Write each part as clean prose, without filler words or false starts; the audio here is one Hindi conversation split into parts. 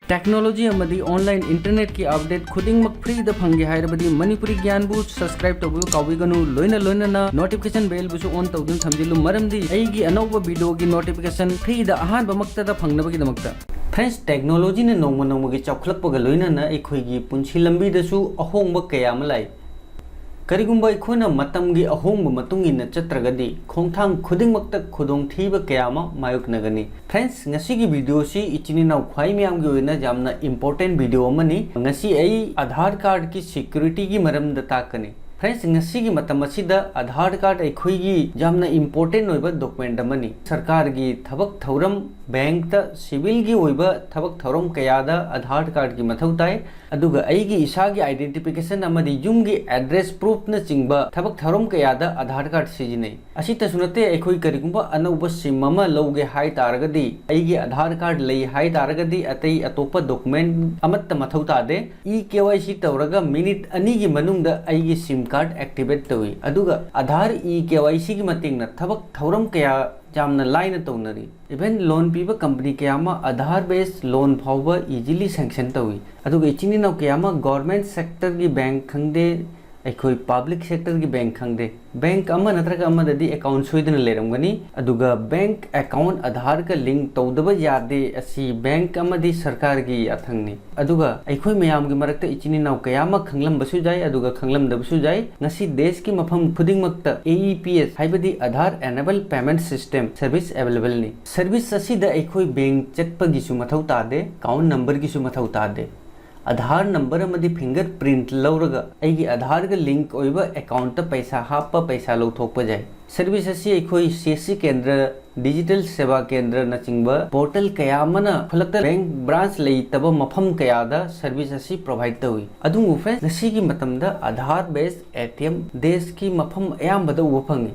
टेक्नोलॉजी ऑनलाइन इंटरनेट की अपडेट खुदिंगमक फ्री द फंगे हायरबदी मणिपुरी ज्ञान बु सब्सक्राइब तबु काविगनु लोइना लोइना नोटिफिकेशन बेल बुसु ऑन तौदुन थमजिलु मरमदी अईगी अनौब वीडियो की नोटिफिकेशन फ्री द अहानब मक्तदा फंगनबगी दमक्ता फ्रेंड्स टेक्नोलॉजी ने नोंम नोंमगी चौखलपगा लोइना अखोइगी पुंसी लंबी दसु अहोंग कया अमा लाई करिगुंबा अखोना मतमगी अहोंग मतुंगिन चत्रगदी खोंथांग खुदिंगमक्ता खुदोंग थीबा कया अमा मायोकनगनी फ्रेंड्स ngasi वीडियो सी इचिनी नाउ ख्वाई म्याम गी ओइना जामना इंपोर्टेंट वीडियो अमनी ngasi आई आधार कार्ड की सिक्योरिटी की मरमदा ताकनी फ्रेंड्स ngasi की मतम असिदा आधार कार्ड अखोइगी जामना इंपोर्टेंट ओइबा डॉक्यूमेंट अमनी सरकार की थबक थौरम बैंक ता सिविल की ओइबा थबक थौरम कयादा आधार कार्ड की मथौ ताई अदुगा अईगी इसागी आइडेंटिफिकेशन अमदी युमगी एड्रेस प्रूफ न चिंगबा थबक थौरम कयादा आधार कार्ड सिजिनै असिता सुनते अखोइ करिगुंबा अनौबा सिम अमा लौगे हाई तारगदी अईगी आधार कार्ड लई हाई तारगदी अतै अतोपा डॉक्यूमेंट अमत्त मथौ तादे ई केवाईसी तौरगा मिनिट अनी की मनुंगदा अईगी सिम कार्ड एक्टिवेट तौई अदुगा आधार ई केवाईसी की मतेंगना थबक थौरम कया जामना लाइन तौनरी इवन लोन पीबा कंपनी कयामा आधार बेस्ड लोन फाउबा इजीली सैंक्शन तौई अदुगा इचिनी नौ कयामा गवर्नमेंट सेक्टर की बैंक खंगदे अखोई पब्लिक सेक्टर की बैंक खंगदे बैंक अमा नत्रगा अमाददी अकाउंट सोइदन लेरमगनी अदुगा बैंक अकाउंट आधार का लिंक तौदबा यादे असि बैंक अमदी सरकार की याथंगनी अदुगा अखोई मयाम की मरक्ता इचिनी नौ कयामा खंगलमबसु जाय अदुगा खंगलमदबसु जाय ngasi देश की मफम खुदिंगमक्ता AEPS हाइबदी Aadhaar enable payment system service available नि सर्विस असिदा अखोई बैंक चटपगिसु मथौ तादे अकाउंट नंबर गिसु मथौ तादे आधार नंबर अमदी फिंगरप्रिंट लौरगा अईगी आधार का लिंक ओइबा अकाउंट पैसा हापा पैसा लौथोकपा जाय सर्विस असी अखोई CSC केंद्र डिजिटल सेवा केंद्र नचिंगबा पोर्टल कयामना फलक्ता बैंक ब्रांच लेतबा मफम कयादा सर्विस असी प्रोवाइड तौई अदुंगु फ्रेंड्स ngasi की मतमदा आधार बेस्ड ATM देश की मफम अयामबदा उबा फंगी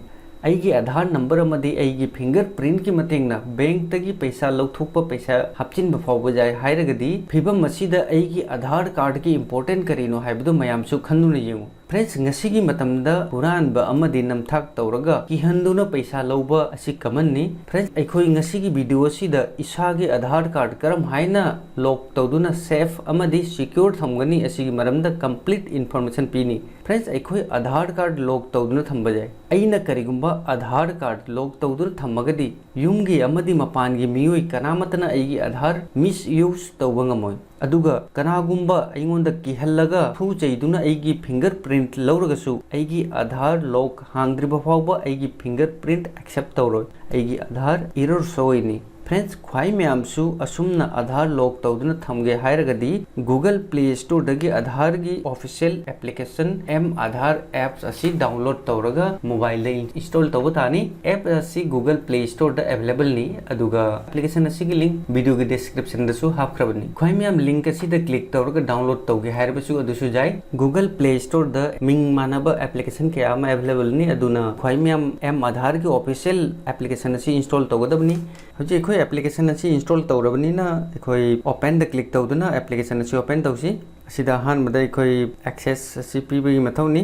अईगी आधार नंबर अमदी अईगी फिंगरप्रिंट की मतेंगना बैंक तगी पैसा लौथोकपा पैसा हापचिनबा फावबा जाय हायरगदी फिबम मसीदा अईगी आधार कार्ड की इंपोर्टेंट करिनो हाइबदो मयामसु खंदुना येंगु फ्रेंड्स ngasi की मतमदा पुरानबा अमदी नमथाक तौरगा किहंदुना पैसा लौबा असि कमननी फ्रेंड्स अखोई ngasi की वीडियो सिदा इसागे आधार कार्ड करम हाइना लॉक तौदुना सेफ अमदी सिक्योर थमगनी असि मरमदा कंप्लीट इन्फॉर्मेशन पीनी फ्रेंड्स अखोई आधार कार्ड लॉक तौदुना थंबा जाय अईना करिगुंबा आधार कार्ड लॉक तौदुना थमगदी युमगी अमदी मपानगी मियोई कनामतना अईगी आधार मिस यूज तौबा ngamoi अदुगा कनागुंबा अईंगोंदा किहल्लगा फू चैदुना अईगी फिंगरप्रिंट लौरगसु अईगी आधार लॉक हांगद्रिबा फावबा अईगी फिंगरप्रिंट एक्सेप्ट तौरोय अईगी आधार एरर सोइनी फ्रेंड्स ख्वाई म्यामसु असुमना आधार लॉक तौदुना थमगे हायरगदी गूगल प्ले स्टोर दगी आधार की ऑफिशियल एप्लीकेशन एम आधार एप्स असी डाउनलोड तौरगा मोबाइल दे इंस्टॉल तौबा तानी एप असी गूगल प्ले स्टोर दा अवेलेबल नी अदुगा एप्लीकेशन असी की लिंक वीडियो की डिस्क्रिप्शन दसु हापख्रबनी ख्वाई म्याम लिंक असी दा क्लिक तौरगा डाउनलोड तौगे हायरबसु अदुसु जाय गूगल प्ले स्टोर दा मिंग मानबा एप्लीकेशन के आमा अवेलेबल नी अदुना ख्वाई म्याम एम आधार की ऑफिशियल एप्लीकेशन असी इंस्टॉल तौगदबनी हजे अखोई एप्लीकेशन असी इंस्टॉल तौरबनीना अखोई ओपन द क्लिक तौदुना एप्लीकेशन असी ओपन तौसी असिदा अहानबदा अखोई एक्सेस असी पीबगी मथौनी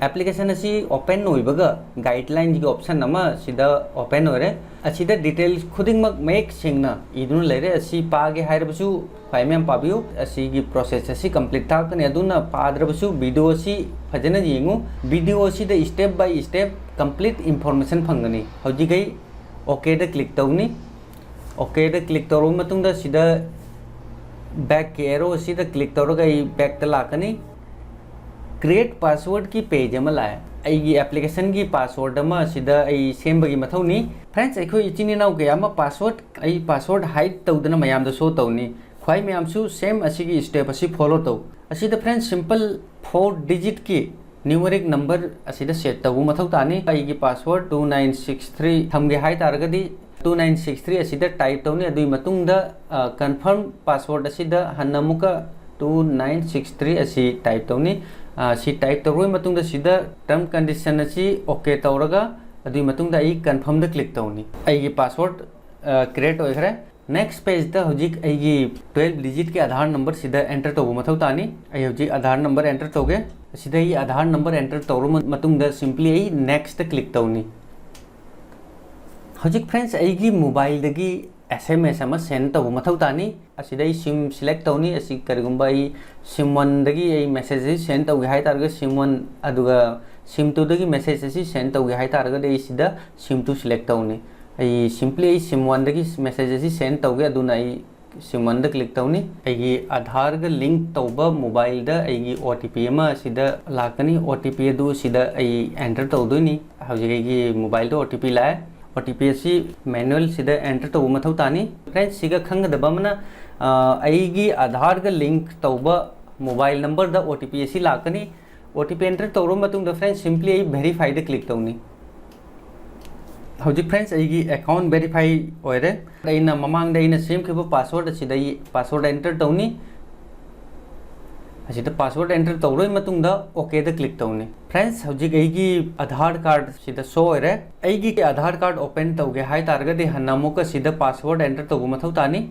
एप्लीकेशन असी ओपन होइबगा गाइडलाइन की ऑप्शन अमा सिदा ओपन होरे असिदा डिटेल्स खुदिंगमक मेक सिंगना इदुना लेरे असी पागे हायरबसु फाइमेम पाबियो असी की प्रोसेस असी कंप्लीट ताकने अदुना पाद्रबसु वीडियो असी फजना येंगु वीडियो असी द step by step complete information फंगनी हौजी गई ओके द क्लिक तौनी ओके द क्लिक तौर मतुंगदा सिदा बैक के एरो सिदा क्लिक तौरगा ई बैक त लाकनी क्रिएट पासवर्ड की पेज अमा लाए अईगी एप्लीकेशन की पासवर्ड अमा सिदा आई सेमबगी मथौनी फ्रेंड्स अखोई इचिनी नाउ गयामा पासवर्ड आई पासवर्ड हाइड तौदना मयामदा शो तौनी ख्वाई मयामसु सेम असिगी स्टेप असी फॉलो तौ असिदा फ्रेंड्स सिंपल 4 डिजिट की न्यूमेरिक नंबर असिदा सेट तौ मथौ तानी अईगी पासवर्ड 2963 थमगे हाई तारगदी 2963 असिदा टाइप तौनी अदुई मतुंगदा कंफर्म पासवर्ड असिदा हन्नमुका 2963 असी टाइप तौनी सी टाइप तौरोय मतुंगदा सिदा टर्म कंडीशन असी ओके तौरगा अदुई मतुंगदा आई कंफर्म द क्लिक तौनी अईगी पासवर्ड क्रिएट होइखरे नेक्स्ट पेज दा हुजिक अईगी 12 डिजिट के आधार नंबर सिदा एंटर तौबो मथौ तानी आई हुजिक आधार नंबर एंटर तौगे सिदा ई आधार नंबर एंटर तौरो मतुंगदा सिंपली आई नेक्स्ट क्लिक तौनी हजिक फ्रेंड्स अगी मोबाइल दगी SMS ama send tau mathau tani asidai sim select tawni asi karigumba ai sim 1 dagi ai message send tau hai targa sim 1 aduga sim 2 dagi message asi send tau hai targa dei sida sim 2 select tawni ai simply ai sim 1 dagi message asi send tau ge aduna ai sim 1 da click tawni ai Aadhaar ga link tauba mobile da ai OTP ama sida lakani OTP du sida ai enter tawdoni hauji ai mobile da OTP la OTP asi manual sida enter tau mathau tani friends siga khangdaba mana aigi Aadhaar ga link tauba mobile number da OTP asi lakani OTP enter tawro matung da friends simply ai verify da click tawni hauji friends aigi account verify oire aina mamang da ina same khiba password asida password enter tawni asida password enter tawroi matung da okay da click tawni friends hauji aigi Aadhaar card sida show oire aigi Aadhaar card open tawge hai targa de hanamuka sida password enter tawgu mathau tani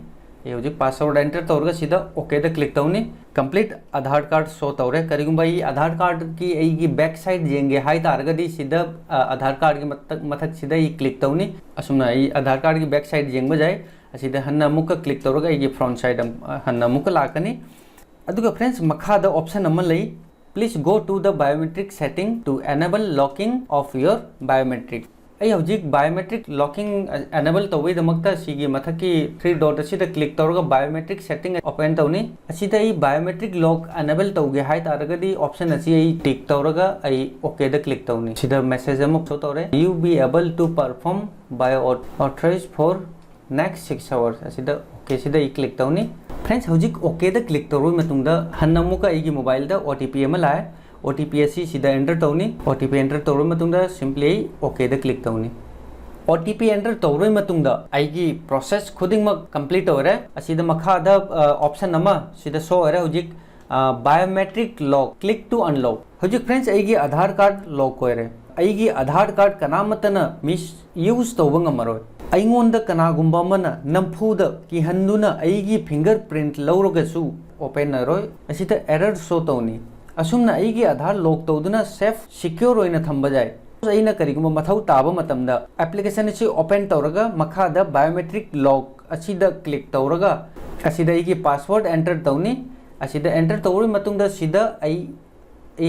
hauji password enter tawrga sida okay da click tawni complete Aadhaar card show tawre karigumba ai Aadhaar card ki aigi back side jenge hai targa di sida Aadhaar card ki mathak sida ai click tawni asumna ai Aadhaar card ki back side jengba jai asida hanamuka click tawrga aigi front side hanamuka lakani aduga friends makhada option amma lei please go to the biometric setting to enable locking of your biometric ai hojik biometric locking enable tawai damakta sigi mathaki 3 dot asida click tawraga biometric setting open tawni asida ai biometric lock enable tawge hai taraga di option asi ai tick tawraga ai okay da click tawni sida message amma show tawre you be able to perform bio authorized for next 6 hours asida okay sida ai click tawni friends hojik okay da click tawroi matungda hannamuka aigi mobile da OTP ama lae OTP asi sida enter tawni OTP enter tawroi matungda simply okay da click tawni OTP enter tawroi matungda aigi process khudingmak complete ore asida makha da option ama sida show ore hojik biometric lock click to unlock hojik friends aigi Aadhaar card lock ore aigi Aadhaar card kanamatana misuse tawba ngamaroi aingonda kanagumba mana namfuda ki handuna aigi fingerprint lauragasu open naroi asita error show tawni asumna aigi Aadhaar lock tawduna safe secure oina thamba jai aina karigumba mathau taba matamda application chi open tawraga makhada biometric lock asida click tawraga asida aigi password enter tawni asida enter tawri matungda sida ai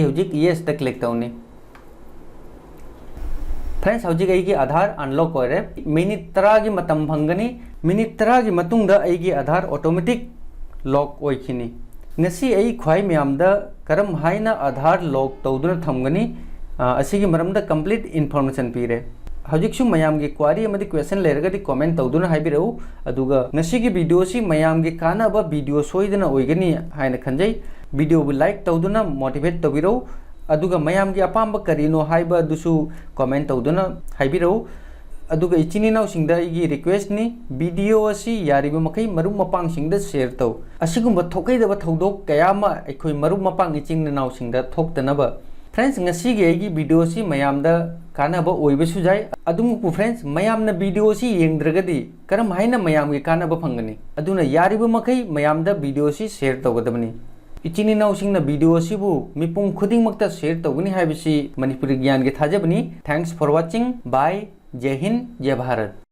hojik yes da click tawni friends हौजिक अइगी आधार अनलॉक होरे मिनिट 10 की मतम भंगनी मिनिट 10 की मतुंगदा अइगी आधार ऑटोमेटिक लॉक ओइखिनी ngasi ai khwai myamda karam haina Aadhaar lock तौदुना थमगनी असिगी मरमदा कंप्लीट इन्फॉर्मेशन पीरे हौजिक सु मयाम गी क्वारी अमदि क्वेश्चन लेरगदि कमेंट तौदुना हाइबिरउ अदुगा ngasi वीडियो सी मयाम गी कानाबा वीडियो सोइदना ओइगनी हाइना खंजै वीडियो बु लाइक तौदुना मोटिवेट तौबिरउ अदुगा मयाम गी अपाम्ब करिनो हाइबा दुसु कमेंट तौदुना हाइबिरउ अदुगा इचिनी नाउ सिंगदा इगी रिक्वेस्ट नि वीडियो असि यारिबा मखै मरु मपांग सिंगदा शेयर तौ असिगुम थोकैदबा थौदोक कयामा अखोय मरु मपांग इचिंग नाउ सिंगदा थोक्तनबा friends ngasi gi agi video si mayamda kanaba oibasu jai adumuku friends mayamna video si yengdragadi karam haina mayam gi kanaba phangani aduna yariba makai mayamda video si share tawgadabani इचिनी नाउसिंगना वीडियो सिबु मिपुम खुदिंग मक्ता शेयर तौगनी हाइबिसी मणिपुरी ज्ञान के थाजबनी थैंक्स फॉर वाचिंग बाय जय हिंद जय भारत।